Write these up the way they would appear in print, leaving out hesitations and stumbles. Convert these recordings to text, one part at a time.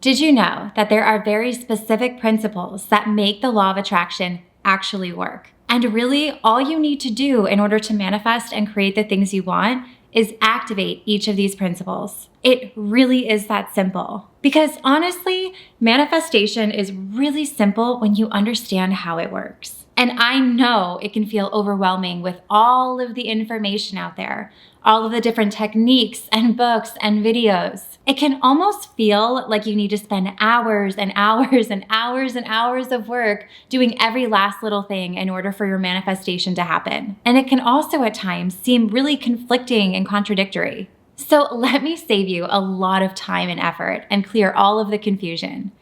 Did you know that there are very specific principles that make the law of attraction actually work? And really, all you need to do in order to manifest and create the things you want is activate each of these principles. It really is that simple. Because honestly, manifestation is really simple when you understand how it works. And I know it can feel overwhelming with all of the information out there, all of the different techniques and books and videos. It can almost feel like you need to spend hours and hours and hours and hours of work doing every last little thing in order for your manifestation to happen. And it can also at times seem really conflicting and contradictory. So let me save you a lot of time and effort and clear all of the confusion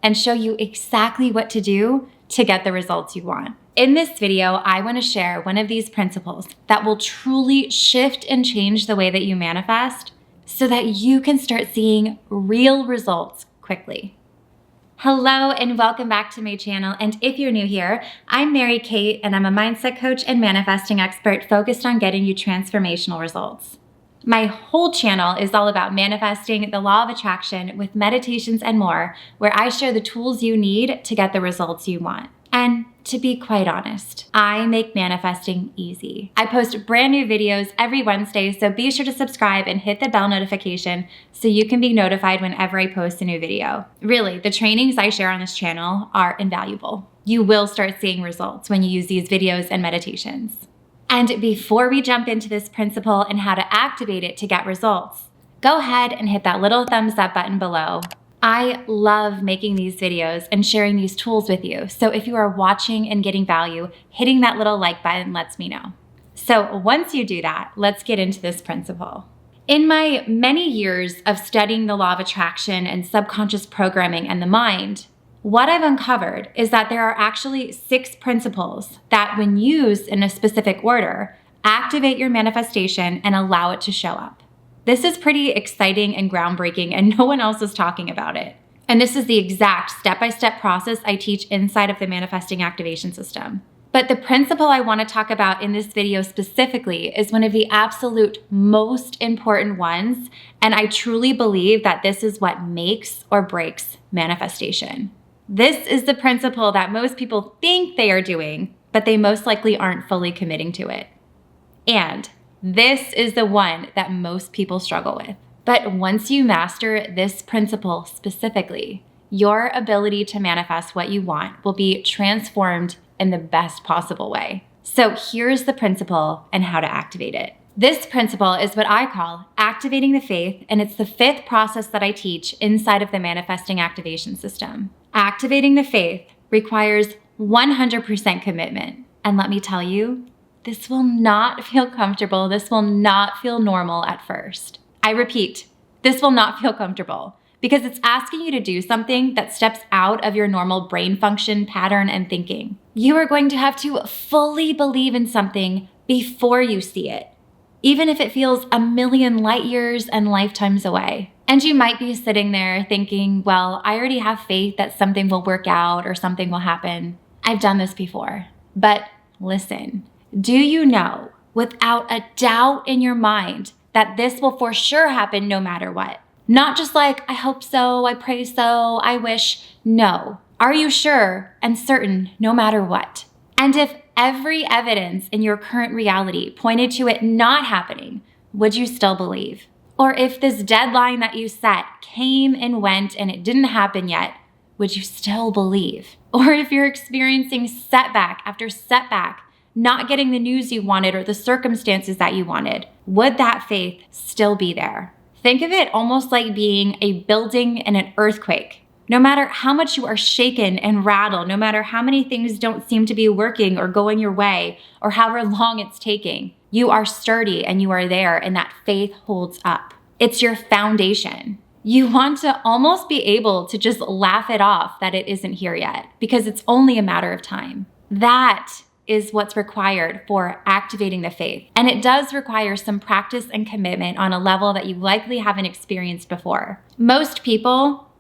and show you exactly what to do to get the results you want. In this video, I want to share one of these principles that will truly shift and change the way that you manifest so that you can start seeing real results quickly. Hello and welcome back to my channel. And if you're new here, I'm Mary Kate and I'm a mindset coach and manifesting expert focused on getting you transformational results. My whole channel is all about manifesting the law of attraction with meditations and more, where I share the tools you need to get the results you want. And to be quite honest, I make manifesting easy. I post brand new videos every Wednesday, so be sure to subscribe and hit the bell notification so you can be notified whenever I post a new video. Really, the trainings I share on this channel are invaluable. You will start seeing results when you use these videos and meditations. And before we jump into this principle and how to activate it to get results, go ahead and hit that little thumbs up button below. I love making these videos and sharing these tools with you. So if you are watching and getting value, hitting that little like button lets me know. So once you do that, let's get into this principle. In my many years of studying the law of attraction and subconscious programming and the mind, what I've uncovered is that there are actually 6 principles that, when used in a specific order, activate your manifestation and allow it to show up. This is pretty exciting and groundbreaking, and no one else is talking about it. And this is the exact step-by-step process I teach inside of the manifesting activation system. But the principle I want to talk about in this video specifically is one of the absolute most important ones, and I truly believe that this is what makes or breaks manifestation. This is the principle that most people think they are doing, but they most likely aren't fully committing to it. And this is the one that most people struggle with. But once you master this principle specifically, your ability to manifest what you want will be transformed in the best possible way. So here's the principle and how to activate it. This principle is what I call activating the faith, and it's the 5th process that I teach inside of the manifesting activation system. Activating the faith requires 100% commitment. And let me tell you, this will not feel comfortable. This will not feel normal at first. I repeat, this will not feel comfortable because it's asking you to do something that steps out of your normal brain function, pattern, and thinking. You are going to have to fully believe in something before you see it, even if it feels a million light years and lifetimes away. And you might be sitting there thinking, well, I already have faith that something will work out or something will happen. I've done this before. But listen, do you know without a doubt in your mind that this will for sure happen no matter what? Not just like, I hope so, I pray so, I wish. No. Are you sure and certain no matter what? And if every evidence in your current reality pointed to it not happening, would you still believe? Or if this deadline that you set came and went and it didn't happen yet, would you still believe? Or if you're experiencing setback after setback, not getting the news you wanted or the circumstances that you wanted, would that faith still be there? Think of it almost like being a building in an earthquake. No matter how much you are shaken and rattled, no matter how many things don't seem to be working or going your way, or however long it's taking, you are sturdy and you are there, and that faith holds up. It's your foundation. You want to almost be able to just laugh it off that it isn't here yet, because it's only a matter of time. That is what's required for activating the faith. And it does require some practice and commitment on a level that you likely haven't experienced before. Most people,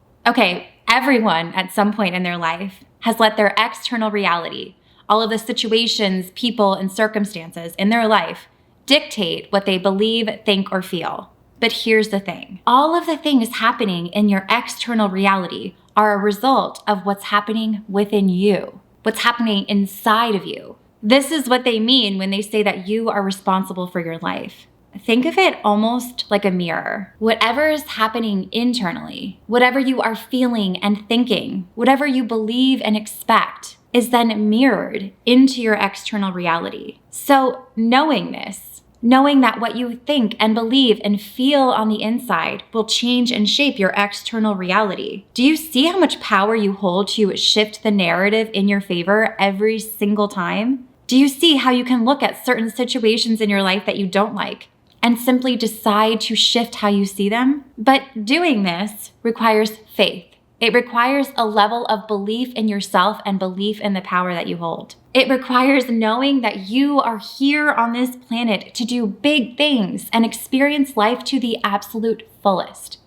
everyone at some point in their life has let their external reality, all of the situations, people, and circumstances in their life dictate what they believe, think, or feel. But here's the thing. All of the things happening in your external reality are a result of what's happening within you, what's happening inside of you. This is what they mean when they say that you are responsible for your life. Think of it almost like a mirror. Whatever is happening internally, whatever you are feeling and thinking, whatever you believe and expect is then mirrored into your external reality. So knowing this, knowing that what you think and believe and feel on the inside will change and shape your external reality. Do you see how much power you hold to shift the narrative in your favor every single time? Do you see how you can look at certain situations in your life that you don't like and simply decide to shift how you see them? But doing this requires faith. It requires a level of belief in yourself and belief in the power that you hold. It requires knowing that you are here on this planet to do big things and experience life to the absolute fullest.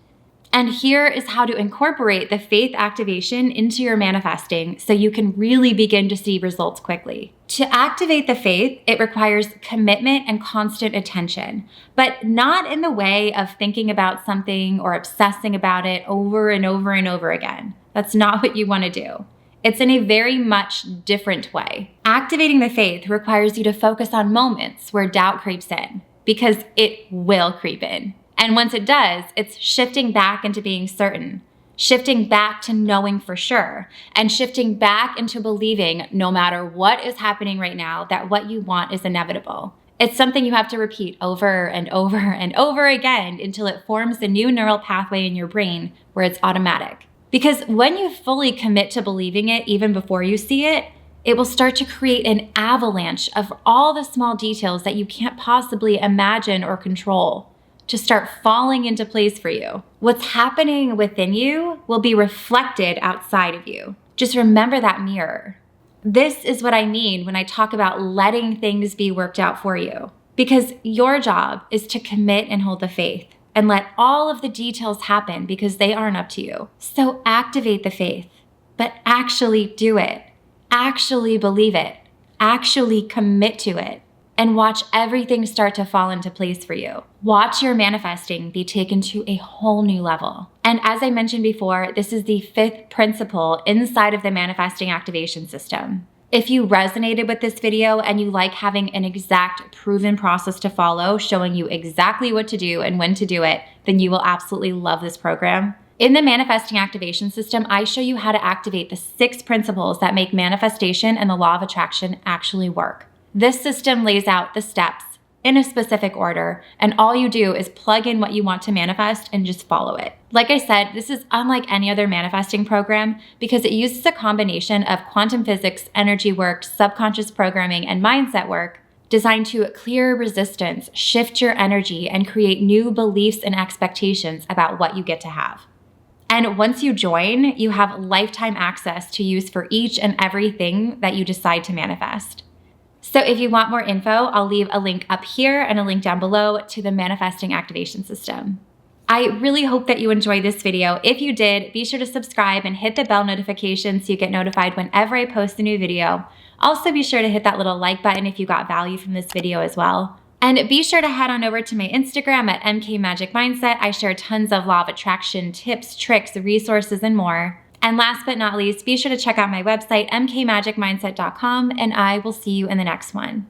And here is how to incorporate the faith activation into your manifesting so you can really begin to see results quickly. To activate the faith, it requires commitment and constant attention, but not in the way of thinking about something or obsessing about it over and over and over again. That's not what you want to do. It's in a very much different way. Activating the faith requires you to focus on moments where doubt creeps in, because it will creep in. And once it does, it's shifting back into being certain, shifting back to knowing for sure, and shifting back into believing no matter what is happening right now, that what you want is inevitable. It's something you have to repeat over and over and over again until it forms a new neural pathway in your brain where it's automatic. Because when you fully commit to believing it even before you see it, it will start to create an avalanche of all the small details that you can't possibly imagine or control to start falling into place for you. What's happening within you will be reflected outside of you. Just remember that mirror. This is what I mean when I talk about letting things be worked out for you. Because your job is to commit and hold the faith and let all of the details happen because they aren't up to you. So activate the faith, but actually do it. Actually believe it. Actually commit to it. And watch everything start to fall into place for you. Watch your manifesting be taken to a whole new level. And as I mentioned before, this is the 5th principle inside of the manifesting activation system. If you resonated with this video and you like having an exact proven process to follow, showing you exactly what to do and when to do it, then you will absolutely love this program. In the manifesting activation system, I show you how to activate the 6 principles that make manifestation and the law of attraction actually work. This system lays out the steps in a specific order, and all you do is plug in what you want to manifest and just follow it. Like I said, this is unlike any other manifesting program because it uses a combination of quantum physics, energy work, subconscious programming, and mindset work designed to clear resistance, shift your energy, and create new beliefs and expectations about what you get to have. And once you join, you have lifetime access to use for each and everything that you decide to manifest. So if you want more info, I'll leave a link up here and a link down below to the manifesting activation system. I really hope that you enjoyed this video. If you did, be sure to subscribe and hit the bell notification so you get notified whenever I post a new video. Also be sure to hit that little like button if you got value from this video as well. And be sure to head on over to my Instagram at mkmagicmindset. I share tons of law of attraction tips, tricks, resources, and more. And last but not least, be sure to check out my website, mkmagicmindset.com, and I will see you in the next one.